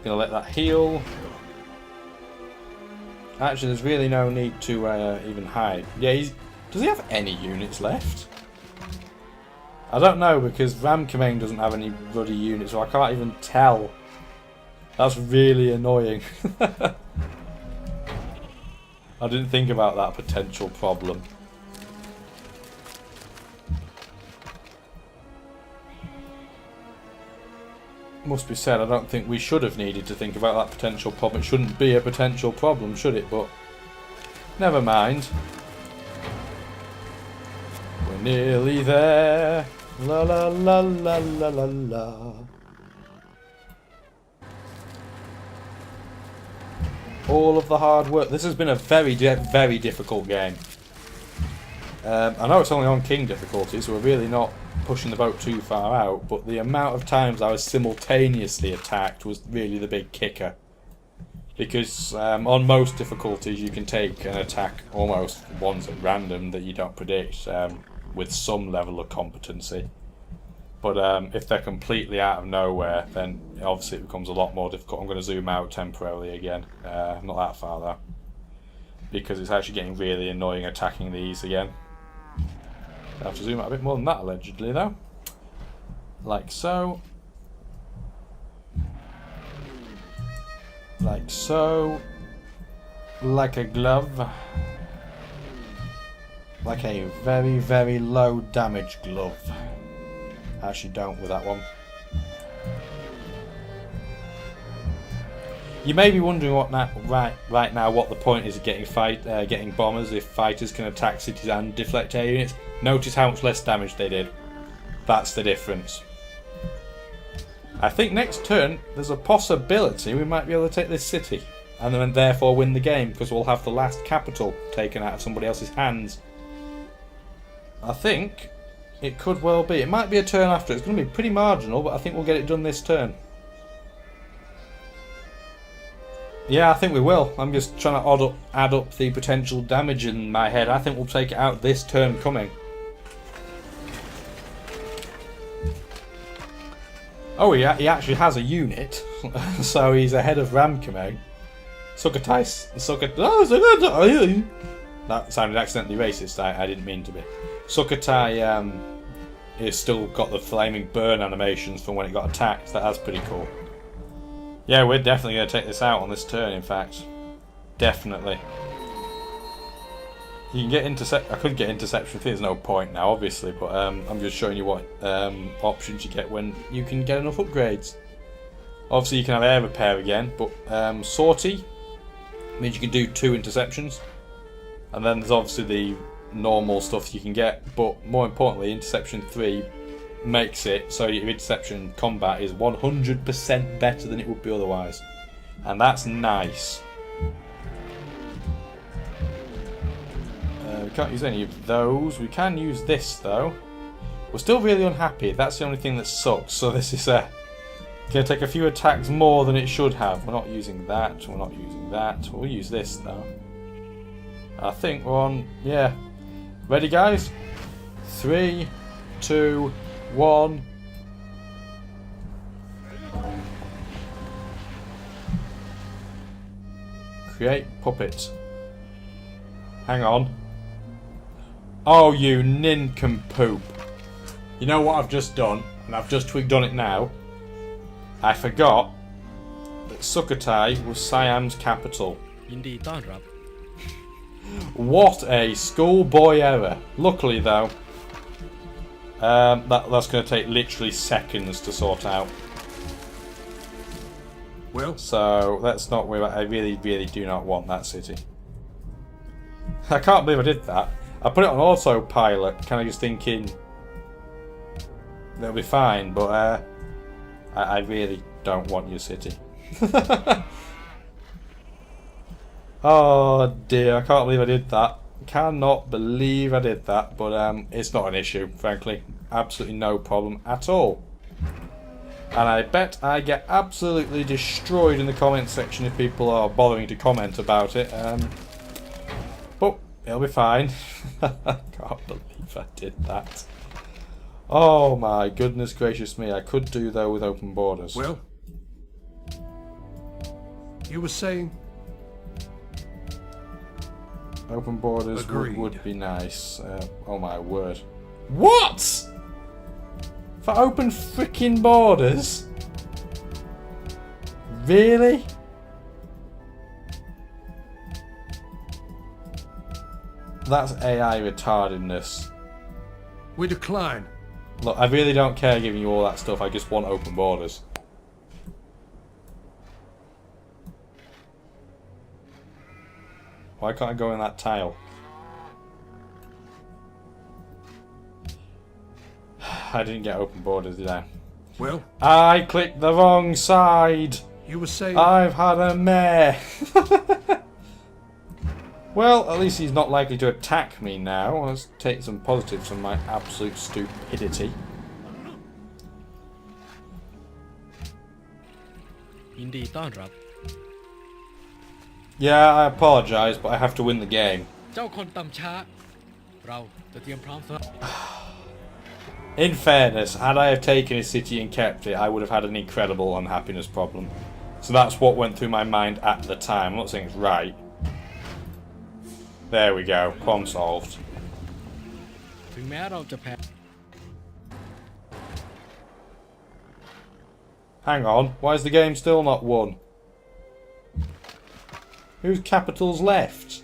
Gonna let that heal. Actually, there's really no need to even hide. Yeah, does he have any units left? I don't know, because Ramkamain doesn't have any bloody units, so I can't even tell. That's really annoying. I didn't think about that potential problem. Must be said, I don't think we should have needed to think about that potential problem. It shouldn't be a potential problem, should it? But never mind. We're nearly there. La la la la la la la. All of the hard work. This has been a very, very difficult game. I know it's only on King difficulty, so we're really not pushing the boat too far out, but the amount of times I was simultaneously attacked was really the big kicker. Because on most difficulties you can take an attack almost ones at random that you don't predict with some level of competency. But if they're completely out of nowhere, then obviously it becomes a lot more difficult. I'm going to zoom out temporarily again, not that far though, because it's actually getting really annoying attacking these again. I have to zoom out a bit more than that allegedly though. Like so. Like so. Like a glove. Like a very, very low damage glove. Actually don't with that one. You may be wondering what right now what the point is of getting bombers if fighters can attack cities and deflect air units. Notice how much less damage they did. That's the difference. I think next turn there's a possibility we might be able to take this city and then therefore win the game because we'll have the last capital taken out of somebody else's hands. I think it could well be. It might be a turn after. It's going to be pretty marginal, but I think we'll get it done this turn. Yeah, I think we will. I'm just trying to add up the potential damage in my head. I think we'll take it out this turn coming. Oh, he actually has a unit, so he's ahead of Ramkamain. That sounded accidentally racist. I didn't mean to be. Sukhothai has still got the flaming burn animations from when it got attacked. That's pretty cool. Yeah, we're definitely going to take this out on this turn, in fact. Definitely. You can get intercept. I could get interception. There's no point now, obviously, but I'm just showing you what options you get when you can get enough upgrades. Obviously, you can have air repair again, but sortie means you can do 2 interceptions. And then there's obviously the normal stuff you can get, but more importantly, interception 3 makes it so your interception combat is 100% better than it would be otherwise, and that's nice. We can't use any of those. We can use this though. We're still really unhappy. That's the only thing that sucks. So this is going to take a few attacks more than it should have. We're not using that. We're not using that. We'll use this though. I think we're on. Yeah. Ready, guys? 3, 2, 1. Create puppet. Hang on. Oh, you nincompoop. You know what I've just done? And I've just twigged on it now. I forgot that Sukhothai was Siam's capital. What a schoolboy error. Luckily though, that's going to take literally seconds to sort out. Well, so let's not worry about it. I really, really do not want that city. I can't believe I did that. I put it on autopilot, kind of just thinking it'll be fine, but I really don't want your city. Oh dear, I can't believe I did that. Cannot believe I did that, but it's not an issue, frankly. Absolutely no problem at all. And I bet I get absolutely destroyed in the comment section if people are bothering to comment about it. But it'll be fine. I can't believe I did that. Oh my goodness gracious me. I could do though with open borders. well, You were saying? Open borders Agreed. would be nice. Oh my word. What? For open freaking borders? Really? That's AI retardedness. We decline. Look, I really don't care giving you all that stuff, I just want open borders. Why can't I go in that tile? I didn't get open borders, did I? Well, I clicked the wrong side! you were saying? I've had a mare! Well, at least he's not likely to attack me now. Let's take some positives from my absolute stupidity. Yeah, I apologise, but I have to win the game. In fairness, had I have taken his city and kept it, I would have had an incredible unhappiness problem. So that's what went through my mind at the time. I'm not saying it's right. There we go. Problem solved. Hang on. Why is the game still not won? Whose capital's left?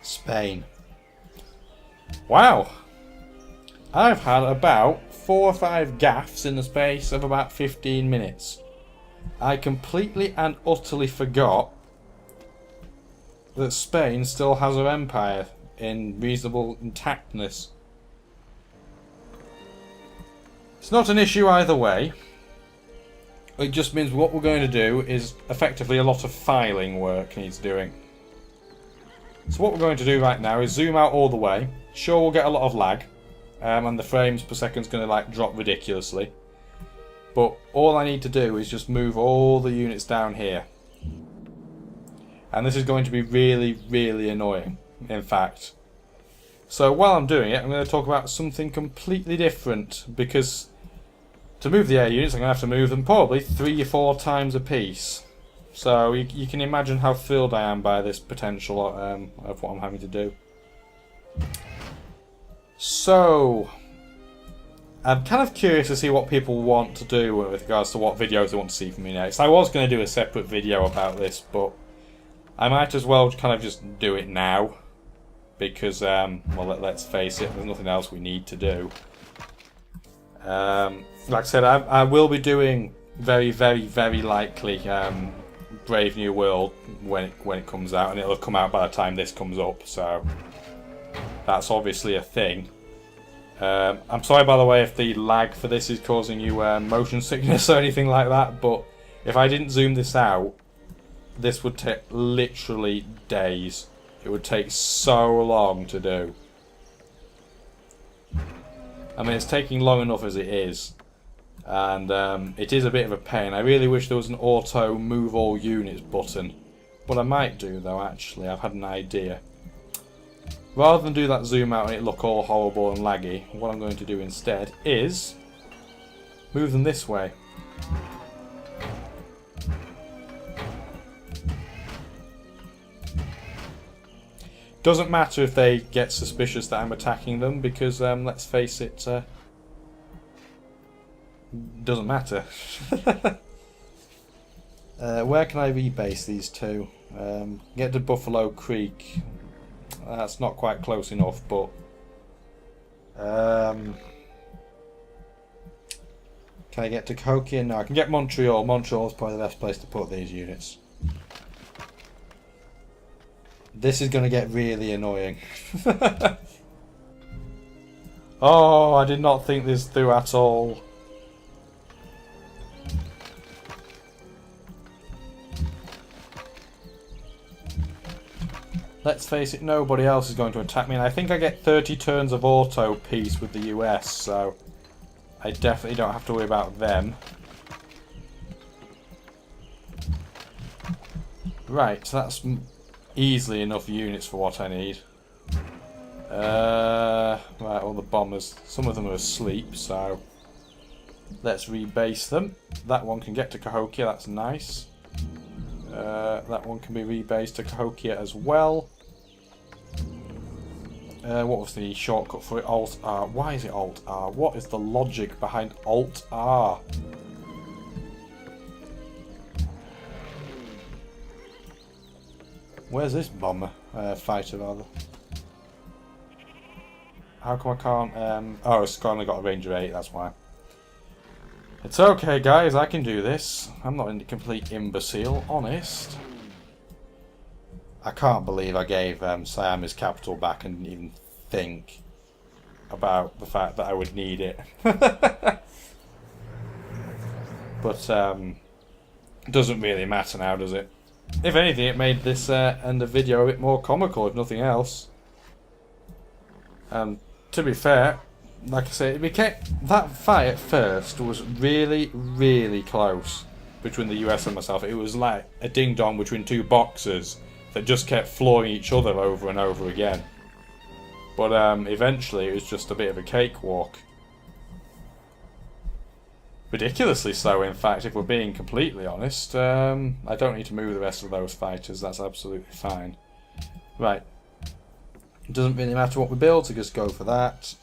Spain. Wow. I've had about 4 or 5 gaffes in the space of about 15 minutes. I completely and utterly forgot that Spain still has her empire in reasonable intactness. It's not an issue either way. It just means what we're going to do is effectively a lot of filing work needs doing. So what we're going to do right now is zoom out all the way. Sure, we'll get a lot of lag, and the frames per second is going to like drop ridiculously. But all I need to do is just move all the units down here. And this is going to be really, really annoying, in fact. So while I'm doing it, I'm going to talk about something completely different, because to move the air units, I'm going to have to move them probably 3 or 4 times a piece. So you can imagine how thrilled I am by this potential of what I'm having to do. So I'm kind of curious to see what people want to do with regards to what videos they want to see from me next. I was going to do a separate video about this, but I might as well kind of just do it now, because, well, let's face it, there's nothing else we need to do. Like I said, I will be doing very, very, very likely Brave New World when it comes out, and it'll come out by the time this comes up, so that's obviously a thing. I'm sorry, by the way, if the lag for this is causing you motion sickness or anything like that, but if I didn't zoom this out, this would take literally days. It would take so long to do. I mean, it's taking long enough as it is, and it is a bit of a pain. I really wish there was an auto move all units button. What I might do though, actually, I've had an idea. Rather than do that zoom out and it look all horrible and laggy, what I'm going to do instead is move them this way. Doesn't matter if they get suspicious that I'm attacking them, because let's face it, doesn't matter. Where can I rebase these two? Get to Buffalo Creek. That's not quite close enough, but can I get to Cahokia? No, I can get Montreal. Montreal's probably the best place to put these units. This is going to get really annoying. Oh, I did not think this through at all. Let's face it, nobody else is going to attack me, and I think I get 30 turns of auto peace with the US, so I definitely don't have to worry about them. Right, so that's easily enough units for what I need. Right, all the bombers, some of them are asleep, so let's rebase them. That one can get to Cahokia, that's nice. That one can be rebased to Cahokia as well. What was the shortcut for it? Alt R. Why is it Alt R? What is the logic behind Alt R? Where's this bomber? Fighter, rather. How come I can't... oh, it's only got a range of 8, that's why. It's okay, guys, I can do this. I'm not a complete imbecile, honest. I can't believe I gave Siam his capital back and didn't even think about the fact that I would need it. But, it doesn't really matter now, does it? If anything, it made this end of video a bit more comical, if nothing else. To be fair, like I say, that fight at first was really, really close between the US and myself. It was like a ding-dong between two boxers that just kept flooring each other over and over again. But eventually it was just a bit of a cakewalk. Ridiculously so, in fact, if we're being completely honest. I don't need to move the rest of those fighters, that's absolutely fine. Right. It doesn't really matter what we build, so just go for that.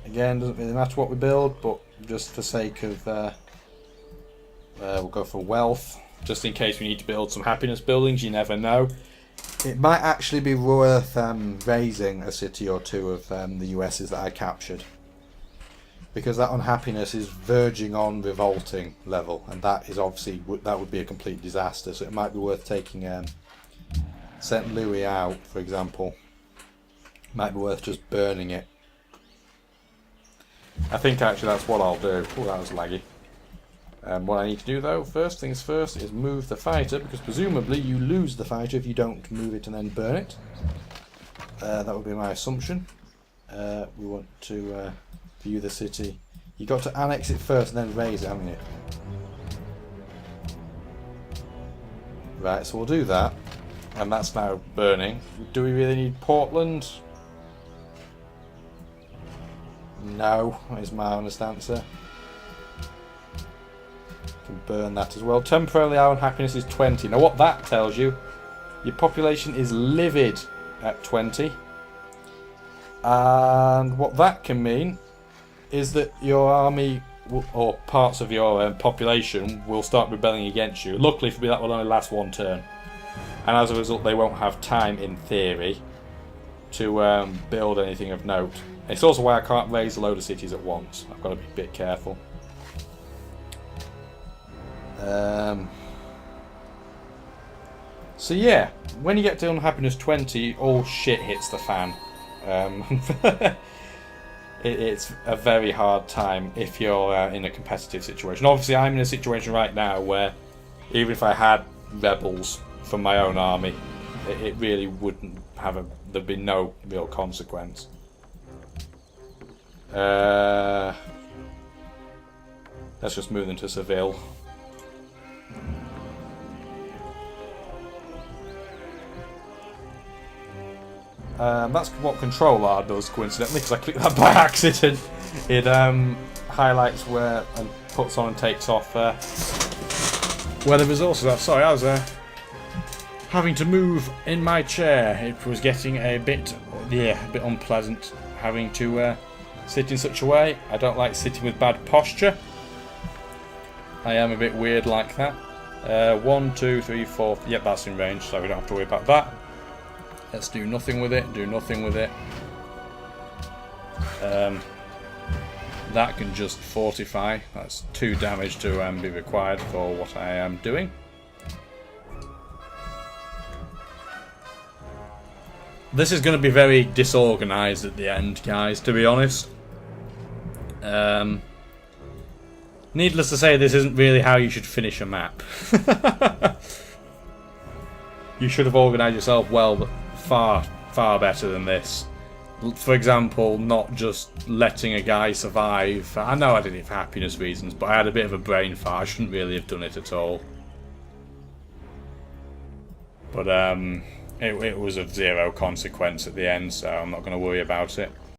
Again, doesn't really matter what we build, but just for sake of... we'll go for wealth. Just in case we need to build some happiness buildings, you never know. It might actually be worth raising a city or two of the US's that I captured. Because that unhappiness is verging on revolting level, and that is obviously, that would be a complete disaster, so it might be worth taking St. Louis out, for example. Might be worth just burning it. I think actually that's what I'll do. Oh, that was laggy. What I need to do though, first things first, is move the fighter, because presumably you lose the fighter if you don't move it and then burn it. That would be my assumption. We want to view the city. You got to annex it first and then raise it, haven't you? Right, so we'll do that. And that's now burning. Do we really need Portland? No, is my honest answer. Can burn that as well. Temporarily our unhappiness is 20. Now what that tells you, your population is livid at 20. And what that can mean is that your army or parts of your population will start rebelling against you. Luckily for me that will only last one turn. And as a result they won't have time, in theory, to build anything of note. It's also why I can't raise a load of cities at once. I've got to be a bit careful. So yeah, when you get to unhappiness 20, all shit hits the fan. It's a very hard time if you're in a competitive situation. Obviously I'm in a situation right now where even if I had rebels from my own army, it really wouldn't have there'd be no real consequence. Let's just move into Seville. That's what Control R does, coincidentally, because I clicked that by accident. It highlights where and puts on and takes off where the resources are. Sorry, I was having to move in my chair. It was getting a bit unpleasant having to sit in such a way. I don't like sitting with bad posture. I am a bit weird like that. 1, 2, 3, 4. Yep, that's in range, so we don't have to worry about that. Let's do nothing with it, do nothing with it. That can just fortify. That's 2 damage to be required for what I am doing. This is going to be very disorganised at the end, guys, to be honest. Needless to say, this isn't really how you should finish a map. You should have organised yourself well, but far, far better than this. For example, not just letting a guy survive. I know I did it for happiness reasons, but I had a bit of a brain fart. I shouldn't really have done it at all. But it was of zero consequence at the end, so I'm not going to worry about it.